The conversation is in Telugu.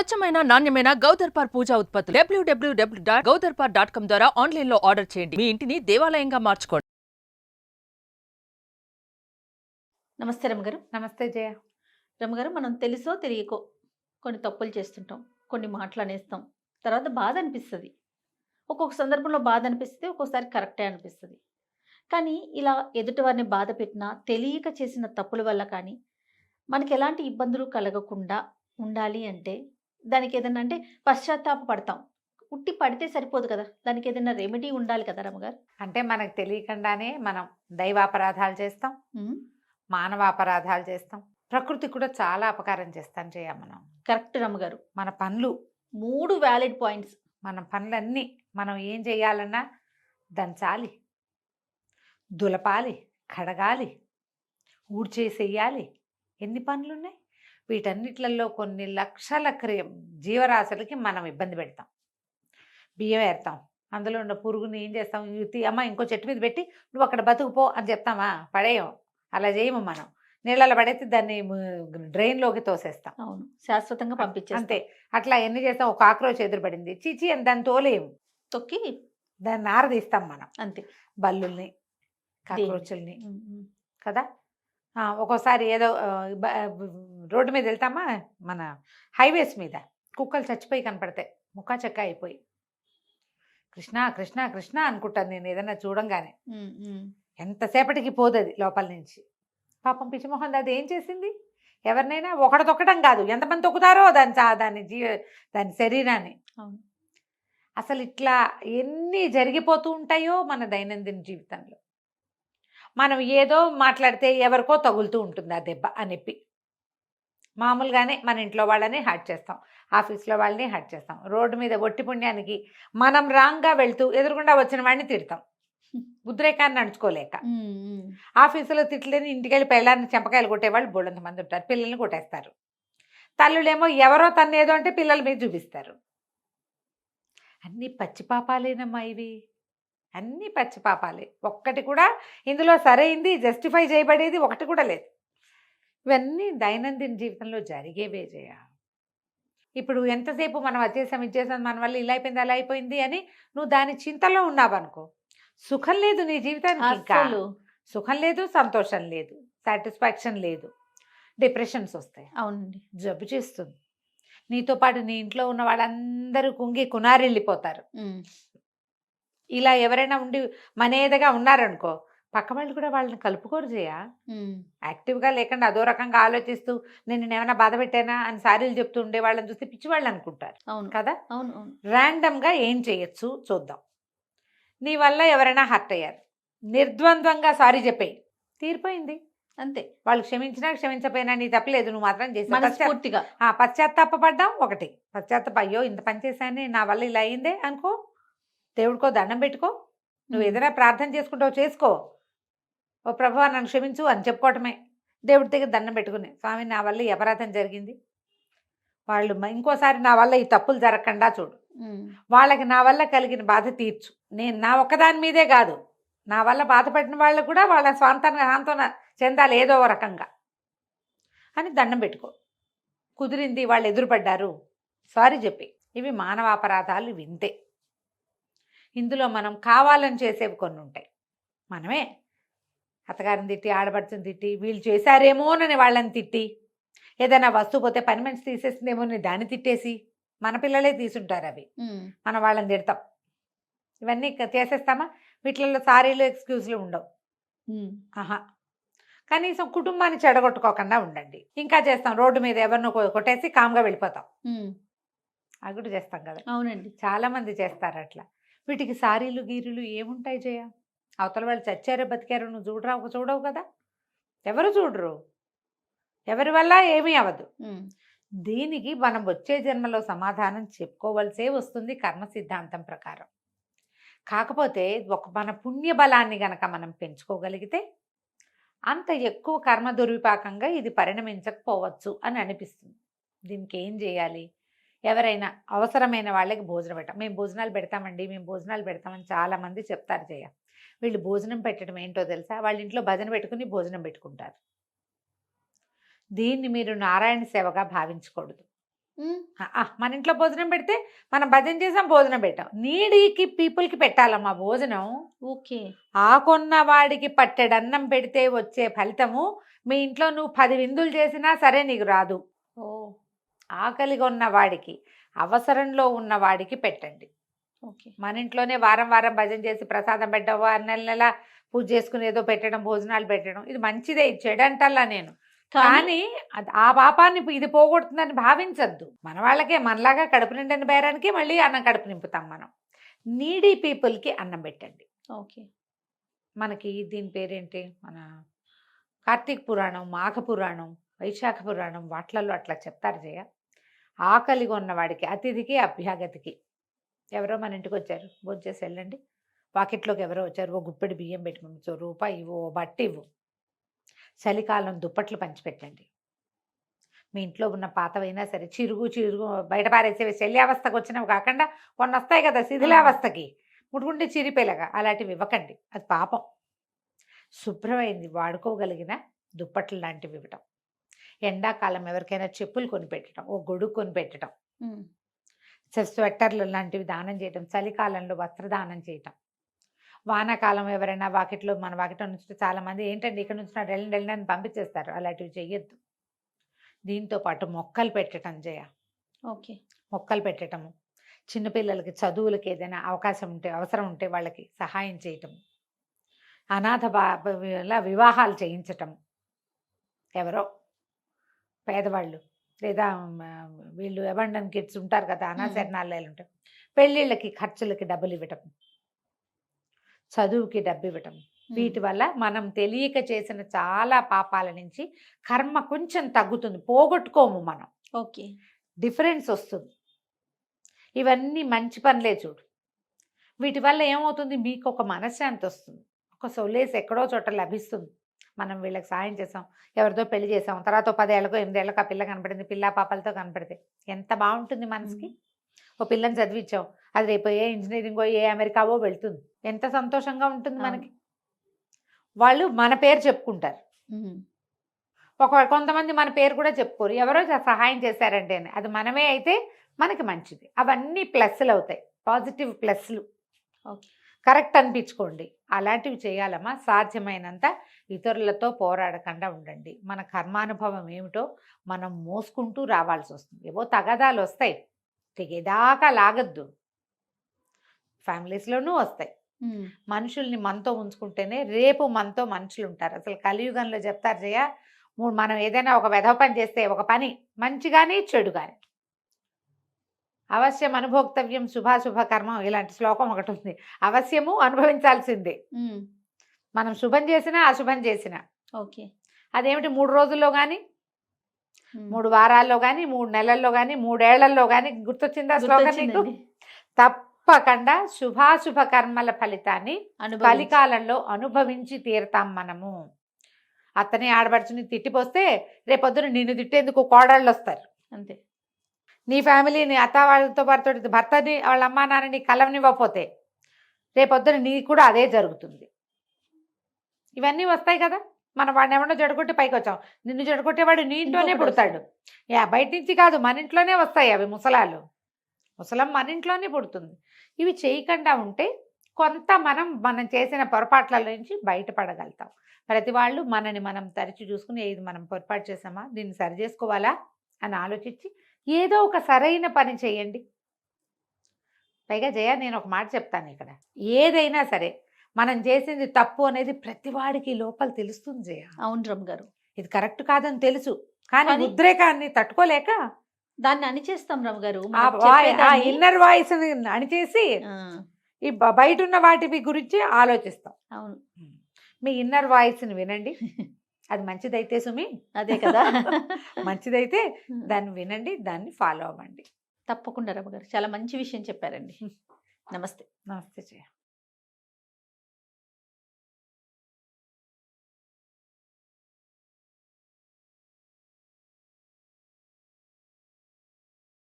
స్వచ్ఛమైన నాణ్యమైన గౌదర్పార్ పూజా ఉత్పత్తులు www.gaudarpar.com ద్వారా ఆన్లైన్ లో ఆర్డర్ చేయండి. మీ ఇంటిని దేవాలయంగా మార్చుకోండి. నమస్తే రమ్మగారు. నమస్తే జయ. రమ్మగారు, మనం తెలుసో తెలియకో కొన్ని తప్పులు చేస్తుంటాం, కొన్ని మాటలు అనేస్తాం, తర్వాత బాధ అనిపిస్తుంది. ఒక్కొక్క సందర్భంలో బాధ అనిపిస్తుంది, ఒక్కొక్కసారి కరెక్టే అనిపిస్తుంది. కానీ ఇలా ఎదుటి వారిని బాధ పెట్టినా తెలియక చేసిన తప్పుల వల్ల కానీ మనకి ఎలాంటి ఇబ్బందులు కలగకుండా ఉండాలి అంటే దానికి ఏదైనా అంటే పశ్చాత్తాప పడతాం. ఉట్టి పడితే సరిపోదు కదా, దానికి ఏదైనా రెమెడీ ఉండాలి కదా రమ్మగారు. అంటే మనకు తెలియకుండానే మనం దైవాపరాధాలు చేస్తాం, మానవాపరాధాలు చేస్తాం, ప్రకృతి కూడా చాలా అపకారం చేస్తాం జయ. మనం కరెక్ట్ రమ్మగారు. మన పనులు 3 వ్యాలిడ్ పాయింట్స్. మన పనులన్నీ మనం ఏం చేయాలన్నా దంచాలి, దులపాలి, కడగాలి, ఊడ్చేసేయాలి. ఎన్ని పనులు ఉన్నాయి. వీటన్నిట్లలో కొన్ని లక్షల జీవరాశులకి మనం ఇబ్బంది పెడతాం. బియ్యం ఏరుతాం, అందులో ఉన్న పురుగుని ఏం చేస్తాం, అమ్మ ఇంకో చెట్టు మీద పెట్టి నువ్వు అక్కడ బతుకుపో అని చెప్తామా? పడేయం. అలా చేయము. మనం నీళ్ళలో పడేసి దాన్ని డ్రైన్లోకి తోసేస్తాం. అవును, శాశ్వతంగా పంపించేస్తాం. అంతే. అట్లా ఎన్ని చేస్తాం? ఒక కాక్రోచ్ ఎదురుపడింది, చీచి అని దాన్ని తోలేము, తొక్కి దాన్ని ఆరదీస్తాం మనం. అంతే. బల్లుల్ని, కాక్రోచుల్ని కదా. ఒక్కోసారి ఏదో రోడ్డు మీద వెళ్తామా, మన హైవేస్ మీద కుక్కలు చచ్చిపోయి కనపడతాయి, ముఖా చెక్క అయిపోయి. కృష్ణ కృష్ణ కృష్ణ అనుకుంటాను నేను ఏదైనా చూడంగానే. ఎంతసేపటికి పోదది లోపల నుంచి. పాపం పిచ్చిమోహన్ అది ఏం చేసింది? ఎవరినైనా ఒకటి తొక్కడం కాదు, ఎంతమంది తొక్కుతారో దాని శరీరాన్ని. అసలు ఇట్లా ఎన్ని జరిగిపోతూ ఉంటాయో మన దైనందిన జీవితంలో. మనం ఏదో మాట్లాడితే ఎవరికో తగులుతూ ఉంటుంది ఆ దెబ్బ అని మామూలుగానే మన ఇంట్లో వాళ్ళని హర్ట్ చేస్తాం, ఆఫీస్లో వాళ్ళని హర్ట్ చేస్తాం, రోడ్డు మీద ఒట్టి పుణ్యానికి మనం రాంగ్గా వెళ్తూ ఎదురుగుండా వచ్చిన వాడిని తిడతాం, ఉద్రేకాన్ని నడుచుకోలేక. ఆఫీసులో తిట్లేని ఇంటికి వెళ్ళి పెళ్ళాన్ని చెంపకాయలు కొట్టేవాళ్ళు బోళ్ళంత మంది ఉంటారు, పిల్లల్ని కొట్టేస్తారు. తల్లులేమో ఎవరో తన్నేదో అంటే పిల్లల మీద చూపిస్తారు. అన్నీ పచ్చిపాపాలేనమ్మా ఇవి, అన్నీ పచ్చిపాపాలే. ఒక్కటి కూడా ఇందులో సరైంది జస్టిఫై చేయబడేది ఒకటి కూడా లేదు. ఇవన్నీ దైనందిన జీవితంలో జరిగేవే జయ. ఇప్పుడు ఎంతసేపు మనం వచ్చేసాం ఇచ్చేసాం, మన వల్ల ఇలా అయిపోయింది అలా అయిపోయింది అని నువ్వు దాని చింతలో ఉన్నావనుకో, సుఖం లేదు నీ జీవితానికి. ఇంకా సుఖం లేదు, సంతోషం లేదు, సాటిస్ఫాక్షన్ లేదు, డిప్రెషన్స్ వస్తాయి. అవునండి, జబ్బు చేస్తుంది. నీతో పాటు నీ ఇంట్లో ఉన్న వాళ్ళందరూ కుంగి కునారిల్లిపోతారు. ఇలా ఎవరైనా ఉండి మనేదగా ఉన్నారనుకో, పక్క వాళ్ళు కూడా వాళ్ళని కలుపుకోరు చేయ. యాక్టివ్గా లేకుండా అదో రకంగా ఆలోచిస్తూ నేను ఏమైనా బాధ పెట్టానా అని సారీలు చెప్తూ ఉండే వాళ్ళని చూస్తే పిచ్చివాళ్ళు అనుకుంటారు. అవును కదా. అవును. ర్యాండమ్గా ఏం చేయొచ్చు చూద్దాం. నీ వల్ల ఎవరైనా హర్ట్ అయ్యారు, నిర్ద్వంద్వంగా సారీ చెప్పేయి, తీరిపోయింది అంతే. వాళ్ళు క్షమించినా క్షమించపోయినా నీ తప్పలేదు, నువ్వు మాత్రం చేసి పశ్చాత్తాపడ్డాం. ఒకటి పశ్చాత్తాప, అయ్యో ఇంత పని చేశానే, నా వల్ల ఇలా అయిందే అనుకో, దేవుడికో దండం పెట్టుకో, నువ్వు ఏదైనా ప్రార్థన చేసుకుంటావు చేసుకో, ఓ ప్రభువా నన్ను క్షమించు అని చెప్పుకోవటమే. దేవుడి దగ్గర దండం పెట్టుకుని, స్వామి నా వల్ల ఈ అపరాధం జరిగింది, వాళ్ళు ఇంకోసారి నా వల్ల ఈ తప్పులు జరగకుండా చూడు, వాళ్ళకి నా వల్ల కలిగిన బాధ తీర్చు, నేను నా ఒక్కదాని మీదే కాదు నా వల్ల బాధపడిన వాళ్ళు కూడా వాళ్ళ సాంతన చెందాలి ఏదో రకంగా అని దండం పెట్టుకో. కుదిరింది, వాళ్ళు ఎదురుపడ్డారు, సారీ చెప్పి. ఇవి మానవాపరాధాలు వింతే. ఇందులో మనం కావాలని చేసేవి కొన్ని ఉంటాయి. మనమే అత్తగారిని తిట్టి, ఆడపడుచుని తిట్టి, వీళ్ళు చేశారేమోనని వాళ్ళని తిట్టి, ఏదైనా వస్తువు పోతే పని మనిషి తీసేసిందేమోనని దాన్ని తిట్టేసి, మన పిల్లలే తీసుంటారు అవి, మనం వాళ్ళని తిడతాం. ఇవన్నీ చేసేస్తామా? వీటిల్లో సారీలు ఎక్స్క్యూజ్లు ఉండవు. ఆహా, కనీసం కుటుంబాన్ని చెడగొట్టుకోకుండా ఉండండి. ఇంకా చేస్తాం, రోడ్డు మీద ఎవరినో కొట్టేసి కామ్గా వెళ్ళిపోతాం, అది కూడా చేస్తాం కదా. అవునండి, చాలా మంది చేస్తారు అట్లా. వీటికి సారీలు గీరీలు ఏముంటాయి జయ? అవతల వాళ్ళు చచ్చారో బతికారో నువ్వు చూడవు కదా, ఎవరు చూడరు, ఎవరి వల్ల ఏమీ అవ్వదు. దీనికి మనం వచ్చే జన్మలో సమాధానం చెప్పుకోవలసే వస్తుంది కర్మ సిద్ధాంతం ప్రకారం. కాకపోతే మన పుణ్య బలాన్ని గనక మనం పెంచుకోగలిగితే అంత ఎక్కువ కర్మ దుర్విపాకంగా ఇది పరిణమించకపోవచ్చు అని అనిపిస్తుంది. దీనికి ఏం చేయాలి? ఎవరైనా అవసరమైన వాళ్ళకి భోజనం పెట్టాం. మేము భోజనాలు పెడతామండి, మేము భోజనాలు పెడతామని చాలామంది చెప్తారు జయ. వీళ్ళు భోజనం పెట్టడం ఏంటో తెలుసా? వాళ్ళ ఇంట్లో భజన పెట్టుకుని భోజనం పెట్టుకుంటారు. దీన్ని మీరు నారాయణ సేవగా భావించకూడదు. మన ఇంట్లో భోజనం పెడితే మనం భజన చేసాం, భోజనం పెట్టాం. నీడీకి పీపుల్కి పెట్టాలమ్మా భోజనం. ఓకే. ఆకున్న వాడికి పట్టెడన్నం పెడితే వచ్చే ఫలితము మీ ఇంట్లో నువ్వు 10 విందులు చేసినా సరే నీకు రాదు. ఓ. ఆకలిగా ఉన్న వాడికి, అవసరంలో ఉన్న వాడికి పెట్టండి. ఓకే. మన ఇంట్లోనే వారం వారం భజన చేసి ప్రసాదం పెట్టడం, నెల నెల పూజ చేసుకుని ఏదో పెట్టడం, భోజనాలు పెట్టడం, ఇది మంచిదే, ఇది చెడంటల్లా నేను. కానీ ఆ పాపాన్ని ఇది పోగొడుతుందని భావించద్దు. మన వాళ్ళకే మనలాగా కడుపు నిండిన బేరానికి మళ్ళీ అన్నం కడుపు నింపుతాం మనం. నీడీ పీపుల్కి అన్నం పెట్టండి. ఓకే. మనకి దీని పేరేంటి, మన కార్తీక పురాణం, మాఘ పురాణం, వైశాఖ పురాణం వాట్లలో అట్లా చెప్తారు జయ. ఆకలిగా ఉన్నవాడికి, అతిథికి అభ్యాగతికి. ఎవరో మన ఇంటికి వచ్చారు, భోంచేసి వెళ్ళండి. పాకెట్లోకి ఎవరో వచ్చారు, ఓ గుప్పెడి బియ్యం పెట్టుకోవచ్చు, రూపాయి ఇవ్వు, ఓ బట్ట ఇవ్వు. చలికాలం దుప్పట్లు పంచిపెట్టండి. మీ ఇంట్లో ఉన్న పాతవైనా సరే, చిరుగు బయట పారేసేవి శల్యావస్థకు వచ్చినవి కాకుండా కొన్ని వస్తాయి కదా శిథిలావస్థకి, ముట్టుకుంటే చిరిపేలాగా, అలాంటివి ఇవ్వకండి, అది పాపం. శుభ్రమైంది వాడుకోగలిగిన దుప్పట్లు లాంటివి ఇవ్వటం. ఎండాకాలం ఎవరికైనా చెప్పులు కొనిపెట్టడం, ఓ గొడుగు కొనిపెట్టడం, స్వెట్టర్లు లాంటివి దానం చేయటం, చలికాలంలో వస్త్రదానం చేయటం. వానాకాలం ఎవరైనా వాకిట్లో, మన వాకిట్లో నుంచి చాలామంది ఏంటంటే ఇక్కడ నుంచి వెళ్ళండి పంపించేస్తారు, అలాంటివి చెయ్యొద్దు. దీంతో పాటు మొక్కలు పెట్టడం జయ. ఓకే. మొక్కలు పెట్టడము, చిన్నపిల్లలకి చదువులకి ఏదైనా అవకాశం ఉంటే, అవసరం ఉంటే వాళ్ళకి సహాయం చేయటం, అనాథ వివాహాలు చేయించటం. ఎవరో పేదవాళ్ళు లేదా వీళ్ళు అబండన్ కిడ్స్ ఉంటారు కదా, అనాశరణాలయాలు ఉంటాయి, పెళ్ళిళ్ళకి ఖర్చులకి డబ్బులు ఇవ్వటం, చదువుకి డబ్బు ఇవ్వటం. వీటి వల్ల మనం తెలియక చేసిన చాలా పాపాల నుంచి కర్మ కొంచెం తగ్గుతుంది, పోగొట్టుకోము మనం. ఓకే. డిఫరెన్స్ వస్తుంది. ఇవన్నీ మంచి పనులే చూడు. వీటి వల్ల ఏమవుతుంది, మీకు ఒక మనశ్శాంతి వస్తుంది, ఒక సొలేస్ ఎక్కడో చోట లభిస్తుంది. మనం వీళ్ళకి సాయం చేసాం, ఎవరితో పెళ్లి చేసాం, తర్వాత 10 ఏళ్ళకో 8 ఏళ్ళకో ఆ పిల్ల కనపడింది, పిల్ల పాపలతో కనపడితే ఎంత బాగుంటుంది మనసుకి. ఓ పిల్లని చదివించాం, అది రేపు ఏ ఇంజనీరింగో ఏ అమెరికావో వెళ్తుంది, ఎంత సంతోషంగా ఉంటుంది మనకి. వాళ్ళు మన పేరు చెప్పుకుంటారు, కొంతమంది మన పేరు కూడా చెప్పుకోరు, ఎవరో సహాయం చేశారంటే అని. అది మనమే అయితే మనకి మంచిది. అవన్నీ ప్లస్లు అవుతాయి, పాజిటివ్ ప్లస్లు. కరెక్ట్ అనిపించుకోండి. అలాంటివి చేయాలమ్మా. సాధ్యమైనంత ఇతరులతో పోరాడకుండా ఉండండి. మన కర్మానుభవం ఏమిటో మనం మోసుకుంటూ రావాల్సి వస్తుంది. ఏవో తగాదాలు వస్తాయి, తెగేదాకా లాగద్దు. ఫ్యామిలీస్లోనూ వస్తాయి. మనుషుల్ని మనతో ఉంచుకుంటేనే రేపు మనతో మనుషులు ఉంటారు. అసలు కలియుగంలో చెప్తారు జయ, మనం ఏదైనా ఒక వెధవ పని చేస్తే, ఒక పని మంచి కానీ చెడు కానీ, అవశ్యం అనుభోక్తవ్యం శుభాశుభ కర్మం, ఇలాంటి శ్లోకం ఒకటి ఉంది. అవశ్యము అనుభవించాల్సిందే, మనం శుభం చేసినా అశుభం చేసినా. ఓకే. అదేమిటి 3 రోజుల్లో కానీ, 3 వారాల్లో కానీ, 3 నెలల్లో కానీ, 3 ఏళ్లలో కానీ, గుర్తొచ్చిందా శ్లోకం నీకు? తప్పకుండా శుభాశుభ కర్మల ఫలితాన్ని కలికాలంలో అనుభవించి తీరుతాం మనము. అతని ఆడబడుచుని తిట్టిపోస్తే రేపొద్దున నిన్ను తిట్టేందుకు కోడళ్ళు వస్తారు. అంతే. నీ ఫ్యామిలీని అత్త వాళ్ళతో పాటు భర్తని, వాళ్ళ అమ్మా నాన్నని కలవనివ్వకపోతే రేపొద్దున నీకు కూడా అదే జరుగుతుంది. ఇవన్నీ వస్తాయి కదా. మనం వాడిని ఏమన్నా జడగొట్టి పైకి వచ్చాం, నిన్ను జడగొట్టేవాడు నీ ఇంట్లోనే పుడతాడు. బయట నుంచి కాదు, మన ఇంట్లోనే వస్తాయి అవి ముసలాలు. ముసలం మన ఇంట్లోనే పుడుతుంది. ఇవి చేయకుండా ఉంటే కొంత మనం చేసిన పొరపాట్ల నుంచి బయటపడగలుగుతాం. ప్రతి వాళ్ళు మనని మనం తరచి చూసుకుని, ఇది మనం పొరపాటు చేసామా, దీన్ని సరి చేసుకోవాలా అని ఆలోచించి ఏదో ఒక సరైన పని చేయండి. పైగా జయ, నేను ఒక మాట చెప్తాను ఇక్కడ, ఏదైనా సరే మనం చేసింది తప్పు అనేది ప్రతివాడికి లోపల తెలుస్తుంది జయ. అవును రమ్ గారు, ఇది కరెక్ట్ కాదని తెలుసు, కానీ ఉద్రేకాన్ని తట్టుకోలేక దాన్ని అణిచేస్తాం రమ్ గారు. ఇన్నర్ వాయిస్ అణిచేసి ఈ బయట ఉన్న వాటి గురించి ఆలోచిస్తాం. అవును, మీ ఇన్నర్ వాయిస్ని వినండి. అది మంచిదైతే సుమి, అదే కదా, మంచిదైతే దాన్ని వినండి, దాన్ని ఫాలో అవ్వండి. తప్పకుండా రమ్మ గారు, చాలా మంచి విషయం చెప్పారండి. నమస్తే. నమస్తే జయ.